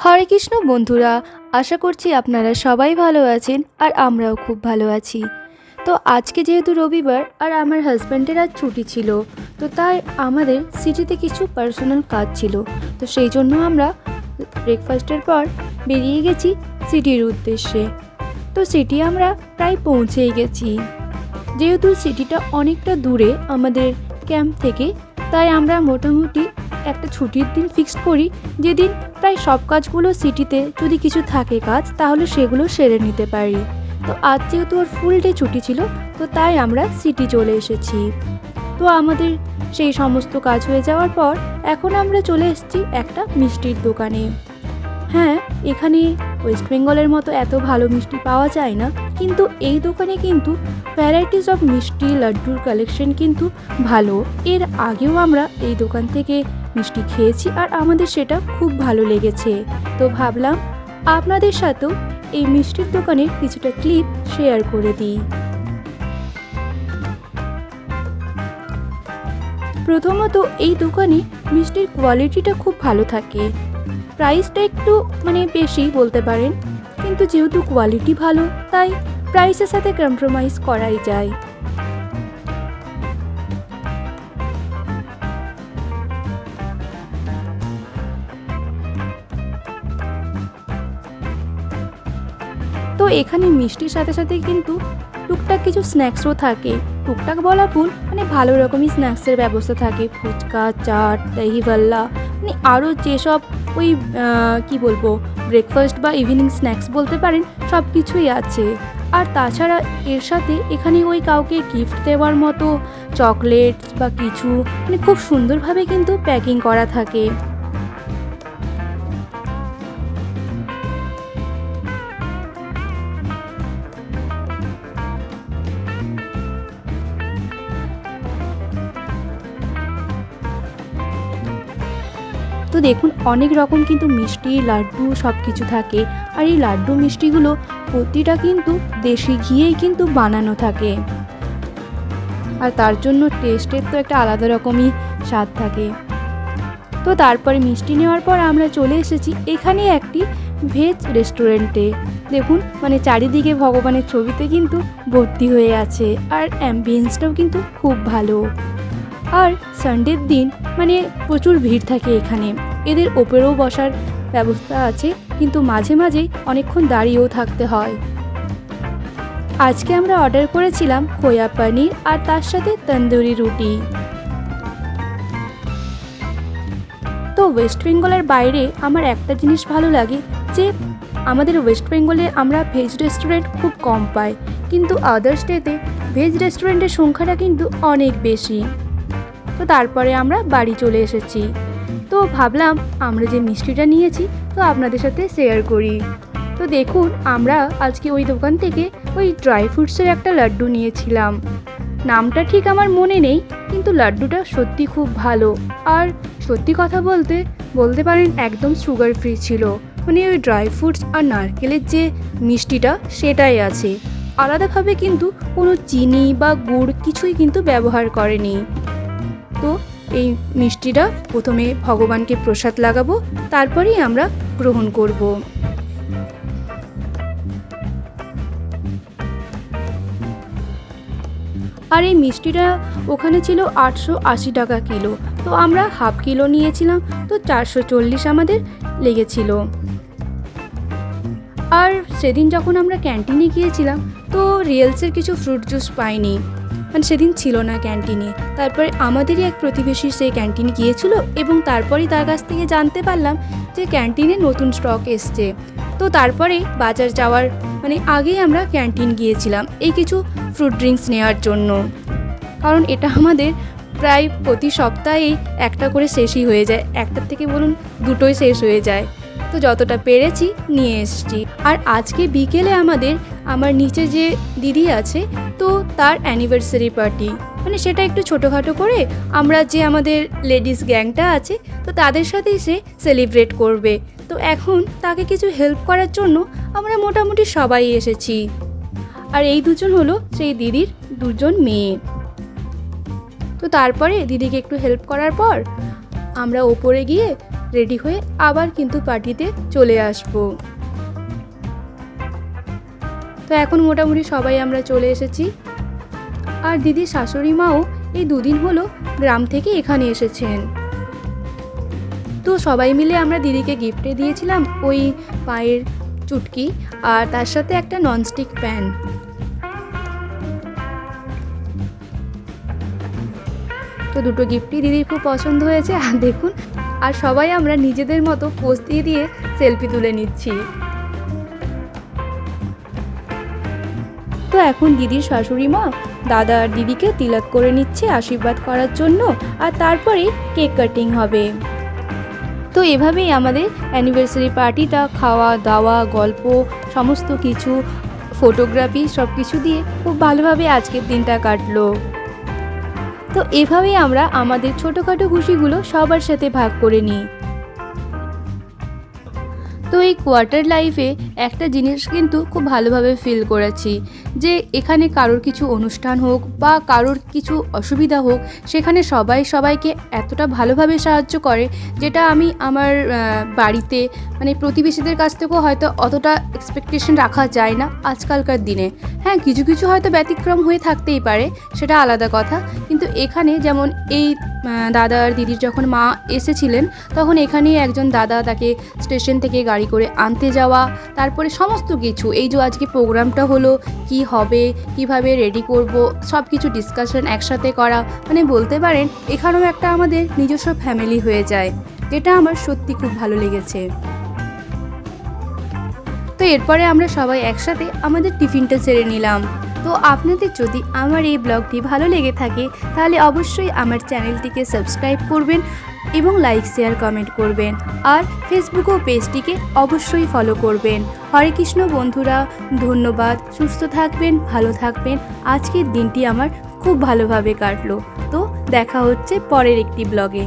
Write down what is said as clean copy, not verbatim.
হরে কৃষ্ণ বন্ধুরা, আশা করছি আপনারা সবাই ভালো আছেন আর আমরাও খুব ভালো আছি। তো আজকে যেহেতু রবিবার আর আমার হাজব্যান্ডের আজ ছুটি ছিল, তো তাই আমাদের সিটিতে কিছু পার্সোনাল কাজ ছিল। তো সেই জন্য আমরা ব্রেকফাস্টের পর বেরিয়ে গেছি সিটির উদ্দেশ্যে। তো সিটি আমরা প্রায় পৌঁছেই গেছি। যেহেতু সিটিটা অনেকটা দূরে আমাদের ক্যাম্প থেকে, তাই আমরা মোটামুটি একটা ছুটির দিন ফিক্সড করি, যেদিন প্রায় সব কাজগুলো সিটিতে যদি কিছু থাকে কাজ তাহলে সেগুলো সেরে নিতে পারি। তো আজ যেহেতু ওর ফুল ডে ছুটি ছিল, তো তাই আমরা সিটি চলে এসেছি। তো আমাদের সেই সমস্ত কাজ হয়ে যাওয়ার পর এখন আমরা চলে এসেছি একটা মিষ্টির দোকানে। হ্যাঁ, এখানে ওয়েস্ট বেঙ্গলের মতো এত ভালো মিষ্টি পাওয়া যায় না, কিন্তু এই দোকানে কিন্তু ভ্যারাইটিস অফ মিষ্টি লাড্ডুর কালেকশন কিন্তু ভালো। এর আগেও আমরা এই দোকান থেকে মিষ্টি খেয়েছি আর আমাদের সেটা খুব ভালো লেগেছে। তো ভাবলাম আপনাদের সাথেও এই মিষ্টির দোকানের কিছুটা ক্লিপ শেয়ার করে দিই। প্রথমত এই দোকানে মিষ্টির কোয়ালিটিটা খুব ভালো থাকে। প্রাইসটা একটু বেশি বলতে পারেন, কিন্তু যেহেতু কোয়ালিটি ভালো তাই প্রাইসের সাথে কম্প্রোমাইজ করাই যায়। তো এখানে মিষ্টির সাথে সাথে কিন্তু টুকটাক কিছু স্ন্যাক্সও থাকে। টুকটাক বলা ভুল, ভালো রকমই স্ন্যাক্সের ব্যবস্থা থাকে। ফুচকা, চাট, দহিভাল্লা, আরও যেসব ওই কি বলবো, ব্রেকফাস্ট বা ইভিনিং স্ন্যাক্স বলতে পারেন, সব কিছুই আছে। আর তাছাড়া এর সাথে এখানে ওই কাউকে গিফট দেওয়ার মতো চকলেটস বা কিছু খুব সুন্দরভাবে কিন্তু প্যাকিং করা থাকে। তো দেখুন, অনেক রকম কিন্তু মিষ্টি, লাড্ডু সব কিছু থাকে। আর এই লাড্ডু মিষ্টিগুলো প্রতিটা কিন্তু দেশি ঘিয়েই কিন্তু বানানো থাকে, আর তার জন্য টেস্টের তো একটা আলাদা রকমই স্বাদ থাকে। তো তারপরে মিষ্টি নেওয়ার পর আমরা চলে এসেছি এখানে একটি ভেজ রেস্টুরেন্টে। দেখুন, চারিদিকে ভগবানের ছবিতে কিন্তু ভর্তি হয়ে আছে, আর অ্যাম্বিয়েন্সটাও কিন্তু খুব ভালো। আর সানডের দিন প্রচুর ভিড় থাকে এখানে। এদের ওপরেও বসার ব্যবস্থা আছে, কিন্তু মাঝে মাঝেই অনেকক্ষণ দাঁড়িয়েও থাকতে হয়। আজকে আমরা অর্ডার করেছিলাম খোয়া পনির আর তার সাথে তন্দুরি রুটি। তো ওয়েস্ট বেঙ্গলের বাইরে আমার একটা জিনিস ভালো লাগে, যে আমাদের ওয়েস্ট বেঙ্গলে আমরা ভেজ রেস্টুরেন্ট খুব কম পাই, কিন্তু আদার স্টেতে ভেজ রেস্টুরেন্টের সংখ্যাটা কিন্তু অনেক বেশি। তো তারপরে আমরা বাড়ি চলে এসেছি। তো ভাবলাম আমরা যে মিষ্টিটা নিয়েছি তো আপনাদের সাথে শেয়ার করি। তো দেখুন, আমরা আজকে ওই দোকান থেকে ওই ড্রাই ফ্রুটসের একটা লাড্ডু নিয়েছিলাম। নামটা ঠিক আমার মনে নেই, কিন্তু লাড্ডুটা সত্যি খুব ভালো। আর সত্যি কথা বলতে পারেন একদম সুগার ফ্রি ছিল। ওই ড্রাই ফ্রুটস আর নারকেলের যে মিষ্টিটা সেটাই আছে, আলাদাভাবে কিন্তু কোনো চিনি বা গুড় কিছুই কিন্তু ব্যবহার করেনি। তো এই মিষ্টিটা প্রথমে ভগবানকে প্রসাদ লাগাবো, তারপরেই আমরা গ্রহণ করব। আর এই মিষ্টিটা ওখানে ছিল 880 টাকা কিলো, তো আমরা হাফ কিলো নিয়েছিলাম, তো 440 আমাদের লেগেছিল। আর সেদিন যখন আমরা ক্যান্টিনে গিয়েছিলাম, তো রিয়েলসের কিছু ফ্রুট জুস পাইনি, সেদিন ছিল না ক্যান্টিনে। তারপরে আমাদেরই এক প্রতিবেশী সেই ক্যান্টিনে গিয়েছিল, এবং তারপরেই তার কাছ থেকে জানতে পারলাম যে ক্যান্টিনে নতুন স্টক এসছে। তো তারপরে বাজার যাওয়ার আগেই আমরা ক্যান্টিন গিয়েছিলাম এই কিছু ফ্রুট ড্রিঙ্কস নেওয়ার জন্য, কারণ এটা আমাদের প্রায় প্রতি সপ্তাহেই একটা করে শেষই হয়ে যায়। একটার থেকে বলুন দুটোই শেষ হয়ে যায়। তো যতটা পেরেছি নিয়ে এসেছি। আর আজকে বিকেলে আমার নিচে যে দিদি আছে, তো তার অ্যানিভার্সারি পার্টি, সেটা একটু ছোটোখাটো করে আমরা যে আমাদের লেডিস গ্যাংটা আছে, তো তাদের সাথেই সে সেলিব্রেট করবে। তো এখন তাকে কিছু হেল্প করার জন্য আমরা মোটামুটি সবাই এসেছি। আর এই দুজন হলো সেই দিদির দুজন মেয়ে। তো তারপরে দিদিকে একটু হেল্প করার পর আমরা ওপরে গিয়ে রেডি হয়ে আবার কিন্তু পার্টিতে চলে আসব। তো এখন মোটামুটি সবাই আমরা চলে এসেছি। আর দিদির শাশুড়ি মাও এই 2 দিন হলো গ্রাম থেকে এখানে এসেছেন। তো সবাই মিলে আমরা দিদিকে গিফটে দিয়েছিলাম ওই পায়ের চুটকি আর তার সাথে একটা ননস্টিক প্যান। তো দুটো গিফটই দিদির খুব পছন্দ হয়েছে। আর দেখুন, আর সবাই আমরা নিজেদের মতো পোজ দিয়ে দিয়ে সেলফি তুলে নিচ্ছি। তো এখন দিদির শাশুড়ি মা দাদা আর দিদিকে তিলক করে নিচ্ছে আশীর্বাদ করার জন্য, আর তারপরে কেক কাটিং হবে। তো এভাবেই আমাদের অ্যানিভার্সারি পার্টিটা খাওয়া দাওয়া গল্প সমস্ত কিছু ফটোগ্রাফি সব কিছু দিয়ে খুব ভালোভাবে আজকের দিনটা কাটলো। তো এভাবেই আমরা আমাদের ছোটোখাটো খুশিগুলো সবার সাথে ভাগ করে নিই। তো এই কোয়ার্টার লাইফে একটা জিনিস কিন্তু খুব ভালোভাবে ফিল করেছি যে এখানে কারোর কিছু অনুষ্ঠান হোক বা কারোর কিছু অসুবিধা হোক, সেখানে সবাই সবাইকে এতটা ভালোভাবে সাহায্য করে, যেটা আমি আমার বাড়িতে মানে প্রতিবেশীদের কাছ থেকেও হয়তো অতটা এক্সপেকটেশন রাখা যায় না আজকালকার দিনে। হ্যাঁ, কিছু কিছু হয়তো ব্যতিক্রম হয়ে থাকতেই পারে, সেটা আলাদা কথা, কিন্তু এখানে যেমন এই দাদা আর দিদির যখন মা এসেছিলেন তখন এখানেই একজন দাদা তাকে স্টেশন থেকে গাড়ি করে আনতে যাওয়া, তারপরে সমস্ত কিছু এই যে আজকে প্রোগ্রামটা হলো কি হবে কিভাবে রেডি করব সব কিছু ডিসকাশন একসাথে করা, মানে বলতে পারেন এখানেও একটা আমাদের নিজস্ব ফ্যামিলি হয়ে যায়, যেটা আমার সত্যি খুব ভালো লেগেছে। তো এরপরে আমরা সবাই একসাথে আমাদের টিফিনটা সেরে নিলাম। তো আপনাদের যদি আমার এই ব্লগটি ভালো লেগে থাকে তাহলে অবশ্যই আমার চ্যানেলটিকে সাবস্ক্রাইব করবেন এবং লাইক শেয়ার কমেন্ট করবেন, আর ফেসবুক ও পেজটিকে অবশ্যই ফলো করবেন। হরে কৃষ্ণ বন্ধুরা, ধন্যবাদ, সুস্থ থাকবেন, ভালো থাকবেন। আজকের দিনটি আমার খুব ভালোভাবে কাটলো। তো দেখা হচ্ছে পরের একটি ব্লগে।